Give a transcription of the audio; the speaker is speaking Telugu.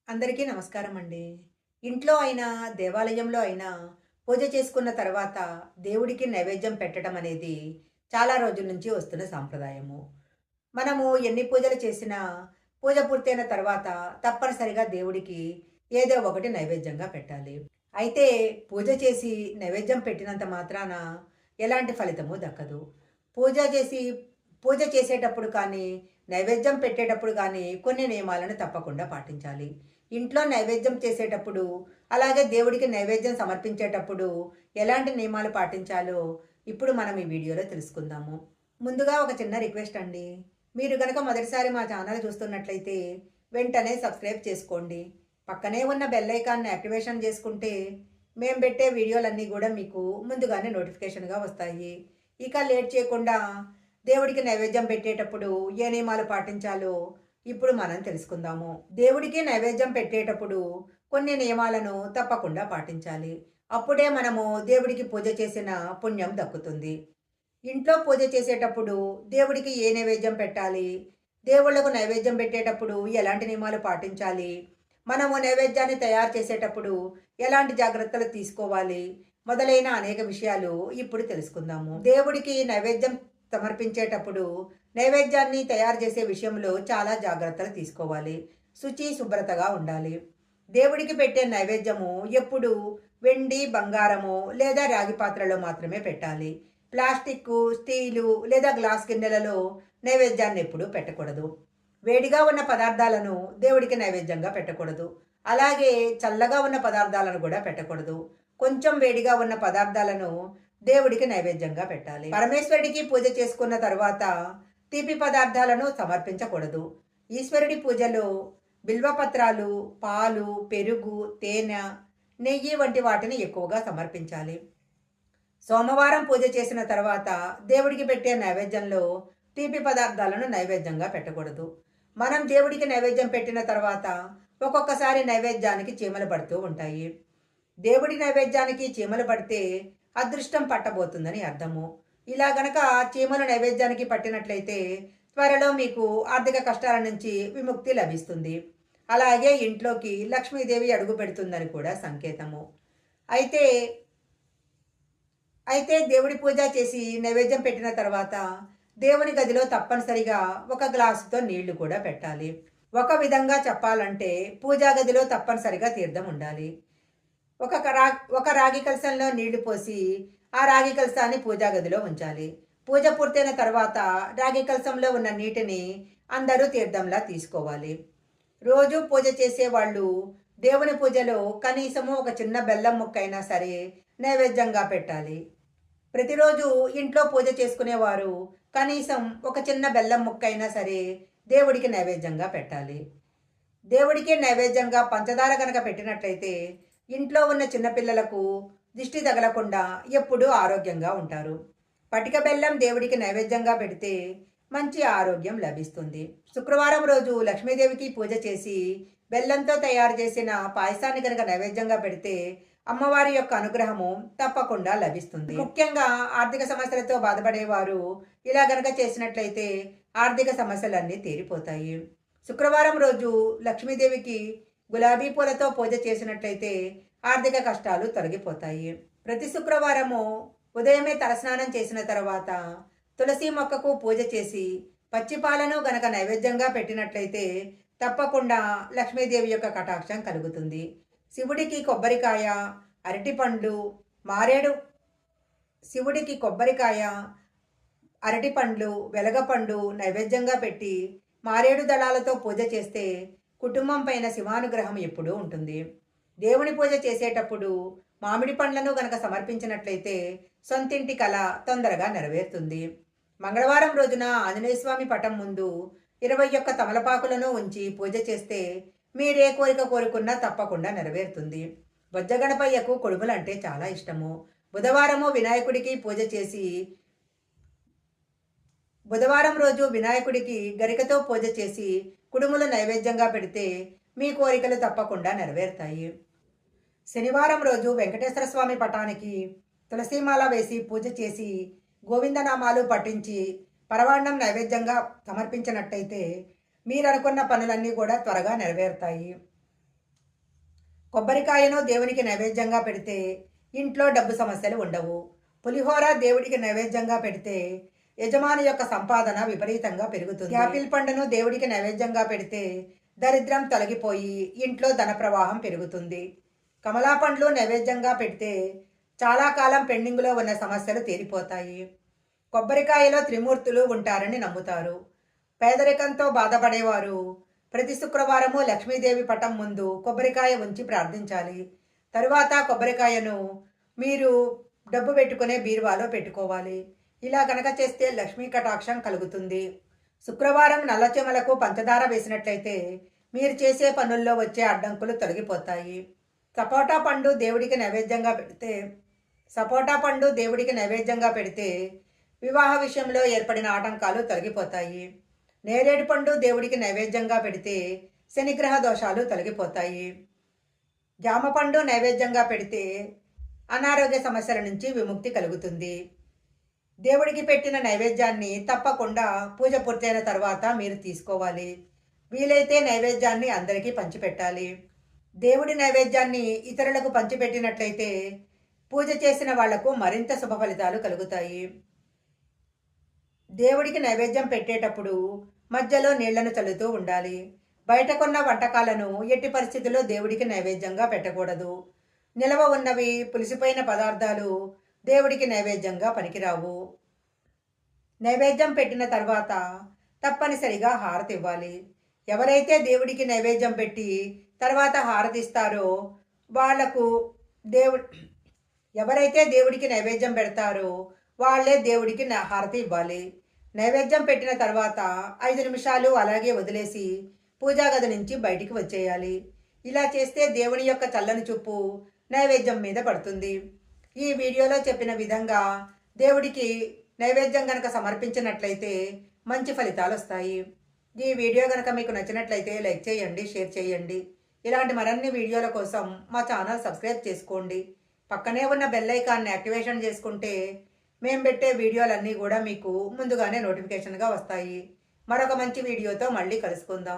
అందరికీ నమస్కారం అండి. ఇంట్లో అయినా, దేవాలయంలో అయినా పూజ చేసుకున్న తర్వాత దేవుడికి నైవేద్యం పెట్టడం అనేది చాలా రోజుల నుంచి వస్తున్న సాంప్రదాయము. మనము ఎన్ని పూజలు చేసినా పూజ పూర్తయిన తర్వాత తప్పనిసరిగా దేవుడికి ఏదో ఒకటి నైవేద్యంగా పెట్టాలి. అయితే పూజ చేసి నైవేద్యం పెట్టినంత మాత్రాన ఎలాంటి ఫలితము దక్కదు. పూజ చేసి పూజ చేసేటప్పుడు కానీ, నైవేద్యం పెట్టేటప్పుడు కానీ కొన్ని నియమాలను తప్పకుండా పాటించాలి. ఇంట్లో నైవేద్యం చేసేటప్పుడు, అలాగే దేవుడికి నైవేద్యం సమర్పించేటప్పుడు ఎలాంటి నియమాలు పాటించాలో ఇప్పుడు మనం ఈ వీడియోలో తెలుసుకుందాము. ముందుగా ఒక చిన్న రిక్వెస్ట్ అండి. మీరు గనక మొదటిసారి మా ఛానల్ చూస్తున్నట్లయితే వెంటనే సబ్స్క్రైబ్ చేసుకోండి. పక్కనే ఉన్న బెల్ ఐకాన్‌ని యాక్టివేషన్ చేసుకుంటే మేము పెట్టే వీడియోలన్నీ కూడా మీకు ముందుగానే నోటిఫికేషన్‌గా వస్తాయి. ఇక లేట్ చేయకుండా దేవుడికి నైవేద్యం పెట్టేటప్పుడు ఏ నియమాలు పాటించాలో ఇప్పుడు మనం తెలుసుకుందాము. దేవుడికి నైవేద్యం పెట్టేటప్పుడు కొన్ని నియమాలను తప్పకుండా పాటించాలి. అప్పుడే మనము దేవుడికి పూజ చేసిన పుణ్యం దక్కుతుంది. ఇంట్లో పూజ చేసేటప్పుడు దేవుడికి ఏ నైవేద్యం పెట్టాలి? దేవుళ్ళకు నైవేద్యం పెట్టేటప్పుడు ఎలాంటి నియమాలు పాటించాలి? మనము నైవేద్యాన్ని తయారు చేసేటప్పుడు ఎలాంటి జాగ్రత్తలు తీసుకోవాలి? మొదలైన అనేక విషయాలు ఇప్పుడు తెలుసుకుందాము. దేవుడికి నైవేద్యం సమర్పించేటప్పుడు నైవేద్యాన్ని తయారు చేసే విషయంలో చాలా జాగ్రత్తలు తీసుకోవాలి. శుచి, శుభ్రతగా ఉండాలి. దేవుడికి పెట్టే నైవేద్యము ఎప్పుడు వెండి, బంగారము లేదా రాగి పాత్రలో మాత్రమే పెట్టాలి. ప్లాస్టిక్కు, స్టీలు లేదా గ్లాస్ గిన్నెలలో నైవేద్యాన్ని ఎప్పుడూ పెట్టకూడదు. వేడిగా ఉన్న పదార్థాలను దేవుడికి నైవేద్యంగా పెట్టకూడదు. అలాగే చల్లగా ఉన్న పదార్థాలను కూడా పెట్టకూడదు. కొంచెం వేడిగా ఉన్న పదార్థాలను దేవుడికి నైవేద్యంగా పెట్టాలి. పరమేశ్వరుడికి పూజ చేసుకున్న తర్వాత తీపి పదార్థాలను సమర్పించకూడదు. ఈశ్వరుడి పూజలో బిల్వపత్రాలు, పాలు, పెరుగు, తేనె, నెయ్యి వంటి వాటిని ఎక్కువగా సమర్పించాలి. సోమవారం పూజ చేసిన తర్వాత దేవుడికి పెట్టే నైవేద్యంలో తీపి పదార్థాలను నైవేద్యంగా పెట్టకూడదు. మనం దేవుడికి నైవేద్యం పెట్టిన తర్వాత ఒక్కొక్కసారి నైవేద్యానికి చీమలు పడుతూ ఉంటాయి. దేవుడి నైవేద్యానికి చీమలు పడితే అదృష్టం పట్టబోతుందని అర్థము. ఇలా గనక చీమలు నైవేద్యానికి పట్టినట్లయితే త్వరలో మీకు ఆర్థిక కష్టాల నుంచి విముక్తి లభిస్తుంది. అలాగే ఇంట్లోకి లక్ష్మీదేవి అడుగు పెడుతుందని కూడా సంకేతము. అయితే అయితే దేవుడి పూజ చేసి నైవేద్యం పెట్టిన తర్వాత దేవుని గదిలో తప్పనిసరిగా ఒక గ్లాసుతో నీళ్లు కూడా పెట్టాలి. ఒక విధంగా చెప్పాలంటే పూజా గదిలో తప్పనిసరిగా తీర్థం ఉండాలి. ఒక రాగి కలశంలో నీళ్లు పోసి ఆ రాగి కలశాన్ని పూజా గదిలో ఉంచాలి. పూజ పూర్తయిన తర్వాత రాగి కలశంలో ఉన్న నీటిని అందరూ తీర్థంలా తీసుకోవాలి. రోజు పూజ చేసేవాళ్ళు దేవుని పూజలో కనీసము ఒక చిన్న బెల్లం ముక్కైనా సరే నైవేద్యంగా పెట్టాలి. ప్రతిరోజు ఇంట్లో పూజ చేసుకునేవారు కనీసం ఒక చిన్న బెల్లం ముక్కైనా సరే దేవుడికి నైవేద్యంగా పెట్టాలి. దేవుడికి నైవేద్యంగా పంచదార గనక పెట్టినట్లయితే ఇంట్లో ఉన్న చిన్నపిల్లలకు దిష్టి తగలకుండా ఎప్పుడూ ఆరోగ్యంగా ఉంటారు. పటిక బెల్లం దేవుడికి నైవేద్యంగా పెడితే మంచి ఆరోగ్యం లభిస్తుంది. శుక్రవారం రోజు లక్ష్మీదేవికి పూజ చేసి బెల్లంతో తయారు చేసిన పాయసాన్ని కనుక నైవేద్యంగా పెడితే అమ్మవారి యొక్క అనుగ్రహము తప్పకుండా లభిస్తుంది. ముఖ్యంగా ఆర్థిక సమస్యలతో బాధపడేవారు ఇలా గనక చేసినట్లయితే ఆర్థిక సమస్యలన్నీ తీరిపోతాయి. శుక్రవారం రోజు లక్ష్మీదేవికి గులాబీ పూలతో పూజ చేసినట్లయితే ఆర్థిక కష్టాలు తొలగిపోతాయి. ప్రతి శుక్రవారము ఉదయమే తలస్నానం చేసిన తర్వాత తులసి మొక్కకు పూజ చేసి పచ్చిపాలను గనక నైవేద్యంగా పెట్టినట్లయితే తప్పకుండా లక్ష్మీదేవి యొక్క కటాక్షం కలుగుతుంది. శివుడికి కొబ్బరికాయ, అరటిపండ్లు, మారేడు శివుడికి కొబ్బరికాయ, అరటిపండ్లు, వెలగపండు నైవేద్యంగా పెట్టి మారేడు దళాలతో పూజ చేస్తే కుటుంబం పైన శివానుగ్రహం ఎప్పుడూ ఉంటుంది. దేవుని పూజ చేసేటప్పుడు మామిడి పండ్లను గనక సమర్పించినట్లయితే సొంతింటి కల తొందరగా నెరవేరుతుంది. మంగళవారం రోజున ఆంజనేయ స్వామి పటం ముందు 21 తమలపాకులను ఉంచి పూజ చేస్తే మీరే కోరిక కోరుకున్నా తప్పకుండా నెరవేరుతుంది. బొజ్జగణపయ్యకు కొడుములంటే చాలా ఇష్టము. బుధవారం రోజు వినాయకుడికి గరికతో పూజ చేసి కుడుములు నైవేద్యంగా పెడితే మీ కోరికలు తప్పకుండా నెరవేరుతాయి. శనివారం రోజు వెంకటేశ్వర స్వామి పటానికి తులసీమాల వేసి పూజ చేసి గోవిందనామాలు పఠించి పరవాన్నం నైవేద్యంగా సమర్పించినట్టయితే మీరు అనుకున్న పనులన్నీ కూడా త్వరగా నెరవేరుతాయి. కొబ్బరికాయను దేవునికి నైవేద్యంగా పెడితే ఇంట్లో డబ్బు సమస్యలు ఉండవు. పులిహోర దేవుడికి నైవేద్యంగా పెడితే యజమాని యొక్క సంపాదన విపరీతంగా పెరుగుతుంది. యాపిల్ పండును దేవుడికి నైవేద్యంగా పెడితే దరిద్రం తొలగిపోయి ఇంట్లో ధన ప్రవాహం పెరుగుతుంది. కమలా పండ్లు నైవేద్యంగా పెడితే చాలా కాలం పెండింగ్లో ఉన్న సమస్యలు తీరిపోతాయి. కొబ్బరికాయలో త్రిమూర్తులు ఉంటారని నమ్ముతారు. పేదరికంతో బాధపడేవారు ప్రతి శుక్రవారము లక్ష్మీదేవి పటం ముందు కొబ్బరికాయ ఉంచి ప్రార్థించాలి. తరువాత కొబ్బరికాయను మీరు డబ్బు పెట్టుకునే బీరువాలో పెట్టుకోవాలి. ఇలా కనుక చేస్తే లక్ష్మీ కటాక్షం కలుగుతుంది. శుక్రవారం నల్లచెమలకు పంచదార వేసినట్లయితే మీరు చేసే పనుల్లో వచ్చే అడ్డంకులు తొలగిపోతాయి. సపోటా పండు దేవుడికి నైవేద్యంగా పెడితే వివాహ విషయంలో ఏర్పడిన ఆటంకాలు తొలగిపోతాయి. నేరేడు పండు దేవుడికి నైవేద్యంగా పెడితే శనిగ్రహ దోషాలు తొలగిపోతాయి. జామ పండు నైవేద్యంగా పెడితే అనారోగ్య సమస్యల నుంచి విముక్తి కలుగుతుంది. దేవుడికి పెట్టిన నైవేద్యాన్ని తప్పకుండా పూజ పూర్తయిన తర్వాత మీరు తీసుకోవాలి. వీలైతే నైవేద్యాన్ని అందరికీ పంచిపెట్టాలి. దేవుడి నైవేద్యాన్ని ఇతరులకు పంచిపెట్టినట్లయితే పూజ చేసిన వాళ్లకు మరింత శుభ ఫలితాలు కలుగుతాయి. దేవుడికి నైవేద్యం పెట్టేటప్పుడు మధ్యలో నీళ్లను చల్లుతూ ఉండాలి. బయటకున్న వంటకాలను ఎట్టి పరిస్థితుల్లో దేవుడికి నైవేద్యంగా పెట్టకూడదు. నిలవ ఉన్నవి పులిసిపోయిన పదార్థాలు దేవుడికి నైవేద్యంగా పనికిరావు. నైవేద్యం పెట్టిన తర్వాత తప్పనిసరిగా హారతి ఇవ్వాలి. ఎవరైతే దేవుడికి నైవేద్యం పెట్టి తర్వాత హారతిస్తారో వాళ్లకు ఎవరైతే దేవుడికి నైవేద్యం పెడతారో వాళ్లే దేవుడికి హారతి ఇవ్వాలి. నైవేద్యం పెట్టిన తర్వాత 5 నిమిషాలు అలాగే వదిలేసి పూజా గది నుంచి బయటికి వచ్చేయాలి. ఇలా చేస్తే దేవుని యొక్క చల్లని చూపు నైవేద్యం మీద పడుతుంది. ఈ వీడియోలో చెప్పిన విధంగా దేవుడికి నైవేద్యం గనక సమర్పించినట్లయితే మంచి ఫలితాలు వస్తాయి. ఈ వీడియో గనక మీకు నచ్చినట్లయితే లైక్ చేయండి, షేర్ చేయండి. ఇలాంటి మరిన్ని వీడియోల కోసం మా ఛానల్ సబ్స్క్రైబ్ చేసుకోండి. పక్కనే ఉన్న బెల్ ఐకాన్ని యాక్టివేషన్ చేసుకుంటే మేము పెట్టే వీడియోలన్నీ కూడా మీకు ముందుగానే నోటిఫికేషన్గా వస్తాయి. మరొక మంచి వీడియోతో మళ్ళీ కలుసుకుందాం.